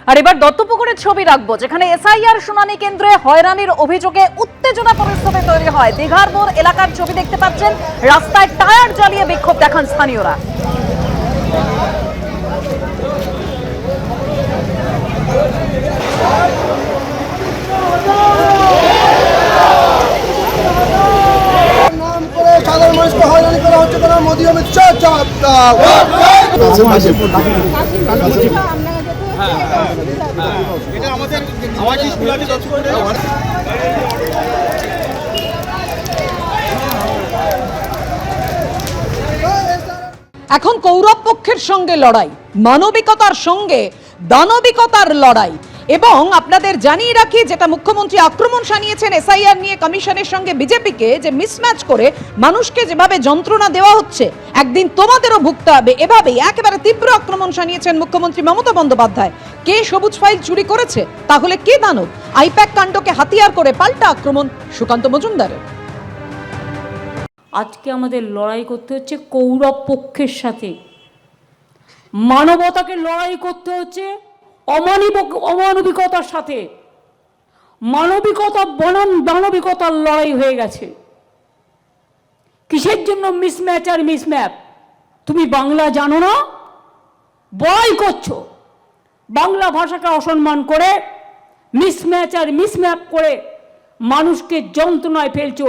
আর এবার দত্তপুকুরের ছবি রাখবো, যেখানে এসআইআর শুনানি কেন্দ্রে হয়রানির অভিযোগে উত্তেজনা পরিস্থিতি তৈরি হয়। দীঘার মোড় এলাকার ছবি দেখতে পাচ্ছেন, রাস্তায় টায়ার জ্বালিয়ে বিক্ষোভ দেখান স্থানীয়রা। সাধারণ মানুষকে হয়রানি করা হচ্ছে, তারা মোদি অমিত শাহ জবাব দাও। এখন কৌরব পক্ষের সঙ্গে লড়াই, মানবিকতার সঙ্গে দানবিকতার লড়াই। এবং আপনাদের জানিয়ে রাখি, যেটা মুখ্যমন্ত্রী আক্রমণ শানিয়েছেন এসআইআর নিয়ে কমিশনের সঙ্গে বিজেপিকে, যে মিসম্যাচ করে মানুষকে যেভাবে যন্ত্রণা দেওয়া হচ্ছে, একদিন তোমাদেরও ভুগতে হবে, এভাবেই একেবারে তীব্র আক্রমণ শানিয়েছেন মুখ্যমন্ত্রী মমতা বন্দ্যোপাধ্যায়। কে সবুজ ফাইল চুরি করেছে, তাহলে কে দানব? আইপ্যাক কাণ্ডকে হাতিয়ার করে পাল্টা আক্রমণ সুকান্ত মজুমদারের। আজকে আমাদের লড়াই করতে হচ্ছে কৌরব পক্ষের সাথে, মানবতাকে লড়াই করতে হচ্ছে অমানবিকতার সাথে। মানবিকতা বনাম দানবিকতার লড়াই হয়ে গেছে। কিসের জন্য মিসম্যাচ আর মিসম্যাপ? তুমি বাংলা জানো না, বড়াই করছো। বাংলা ভাষাকে অসম্মান করে মিসম্যাচ আর মিসম্যাপ করে মানুষকে যন্ত্রণায় ফেলছো।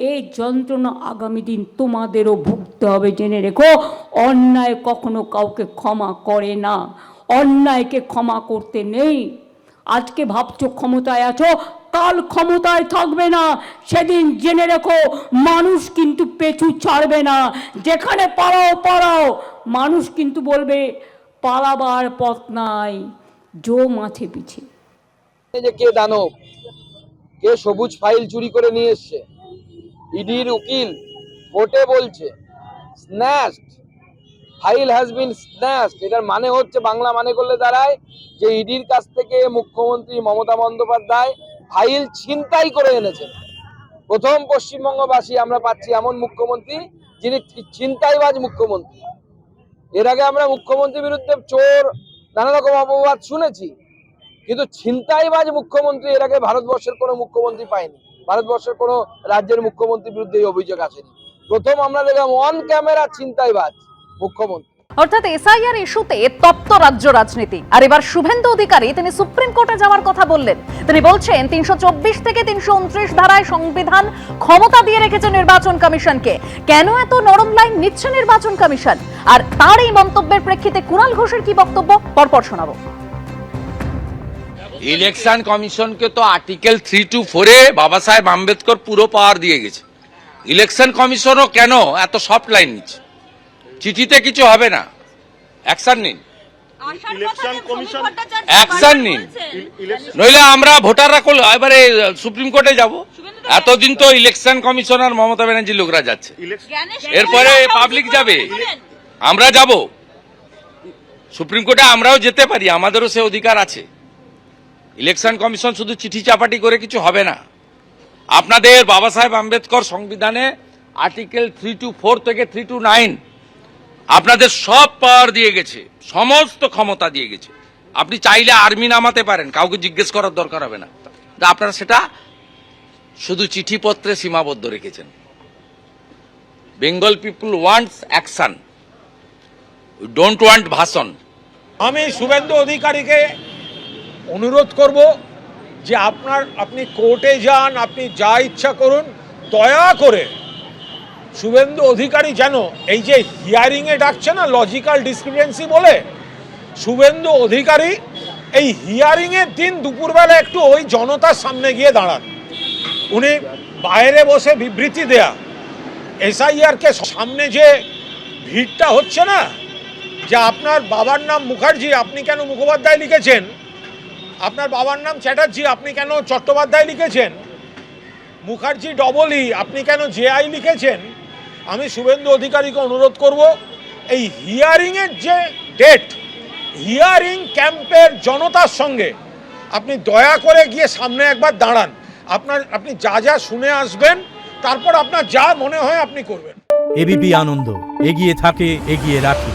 এই যন্ত্রণা আগামী দিন তোমাদেরও ভুগতে হবে, জেনে রেখো। অন্যায় কখনো কাউকে ক্ষমা করে না, অন্যায়কে ক্ষমা করতে নেই। আজকে ভাবছো ক্ষমতায় আছো, কাল ক্ষমতায় থাকবে না, সেদিন জেনে রেখো মানুষ কিন্তু পেছু ছাড়বে না। যেখানে পালাও, মানুষ কিন্তু বলবে পালাবার পথ নাই, জো মাছে পিছে। যে কে দানব, কে সবুজ ফাইল চুরি করে নিয়ে এসছে, ইডির উকিল কোর্টে বলছে snatched, file has been snatched. এটার মানে হচ্ছে, বাংলা মানে করলে দাঁড়ায় যে ইডির কাছ থেকে মুখ্যমন্ত্রী মমতা বন্দ্যোপাধ্যায় ফাইল ছিনতাই করে এনেছেন। প্রথম পশ্চিমবঙ্গবাসী আমরা পাচ্ছি এমন মুখ্যমন্ত্রী যিনি ছিনতাইবাজ মুখ্যমন্ত্রী। এর আগে আমরা মুখ্যমন্ত্রীর বিরুদ্ধে চোর, নানা রকম অপবাদ শুনেছি, কিন্তু ছিনতাইবাজ মুখ্যমন্ত্রী এর আগে ভারতবর্ষের কোনো মুখ্যমন্ত্রী পায়নি। ভারতবর্ষের কোনো রাজ্যের মুখ্যমন্ত্রীর বিরুদ্ধে এই অভিযোগ আসেনি। প্রথম আমরা দেখলাম অন ক্যামেরা ছিনতাইবাজ মুখ্যমন্ত্রী। অর্থাৎ এসআইআর ইস্যুতে তপ্ত রাজ্য রাজনীতি। আর এবার শুভেন্দু অধিকারী তিনি সুপ্রিম কোর্টে যাওয়ার কথা বললেন। তিনি বলছেন ৩২৪ থেকে ৩২৯ ধারায় সংবিধান ক্ষমতা দিয়ে রেখেছে নির্বাচন কমিশনকে। কেন এত নরম লাইন নিচ্ছে নির্বাচন কমিশন? আর তার এই মন্তব্যের প্রেক্ষিতে কুণাল ঘোষের কি বক্তব্য, পরপর শোনাবো। ইলেকশন কমিশনকে তো আর্টিকেল 3 to 4 এ বাবা সাহেব আম্বেদকর পুরো পাওয়ার দিয়ে গেছে। ইলেকশন কমিশনও কেন এত সফট লাইন নিচ্ছে? চিঠিতে কিছু হবে না, অ্যাকশন নিন, অ্যাকশন নিন, নইলে আমরা ভোটাররা এবারে সুপ্রিম কোর্টে যাব। এতদিন তো ইলেকশন কমিশনার মমতা ব্যানার্জি লোকরা যাচ্ছে, এরপরে পাবলিক যাবে, আমরা যাব সুপ্রিম কোর্টে, আমরাও যেতে পারি, আমাদেরও সে অধিকার আছে। ইলেকশন কমিশন শুধু চিঠি চাপাটি করে কিছু হবে না। আপনাদের বাবা সাহেব আম্বেদকর সংবিধানে আর্টিকেল 3 to 4 থেকে 3 to 9 আপনাদের সব পাওয়ার দিয়ে গেছে, সমস্ত ক্ষমতা দিয়ে গেছে। আপনি চাইলে আর্মি নামাতে পারেন, কাউকে জিজ্ঞেস করার দরকার হবে না। আপনারা সেটা শুধু চিঠিপত্রে সীমাবদ্ধ রেখেছেন। Bengal people wants action, we don't want ভাষণ। আমি শুভেন্দু অধিকারীকে অনুরোধ করব যে আপনি কোর্টে যান, আপনি যা ইচ্ছা করুন, দয়া করে শুভেন্দু অধিকারী যেন এই যে হিয়ারিংয়ে ডাকছে না লজিক্যাল ডিসক্রিপেন্সি বলে, শুভেন্দু অধিকারী এই হিয়ারিংয়ের দিন দুপুরবেলা একটু ওই জনতার সামনে গিয়ে দাঁড়ান। উনি বাইরে বসে বিবৃতি দেয়া, এসআইআরকে সামনে যে ভিড়টা হচ্ছে না, যে আপনার বাবার নাম মুখার্জি, আপনি কেন মুখোপাধ্যায় লিখেছেন, আপনার বাবার নাম চ্যাটার্জি, আপনি কেন চট্টোপাধ্যায় লিখেছেন, মুখার্জি ডবলই, আপনি কেন জেআই লিখেছেন। আমি শুভেন্দু অধিকারীকে অনুরোধ করব, এই হিয়ারিংয়ের যে ডেট, হিয়ারিং ক্যাম্পের জনতার সঙ্গে আপনি দয়া করে গিয়ে সামনে একবার দাঁড়ান। আপনি যা শুনে আসবেন, তারপর আপনার যা মনে হয় আপনি করবেন। এবিপি আনন্দ, এগিয়ে থাকে, এগিয়ে রাখে।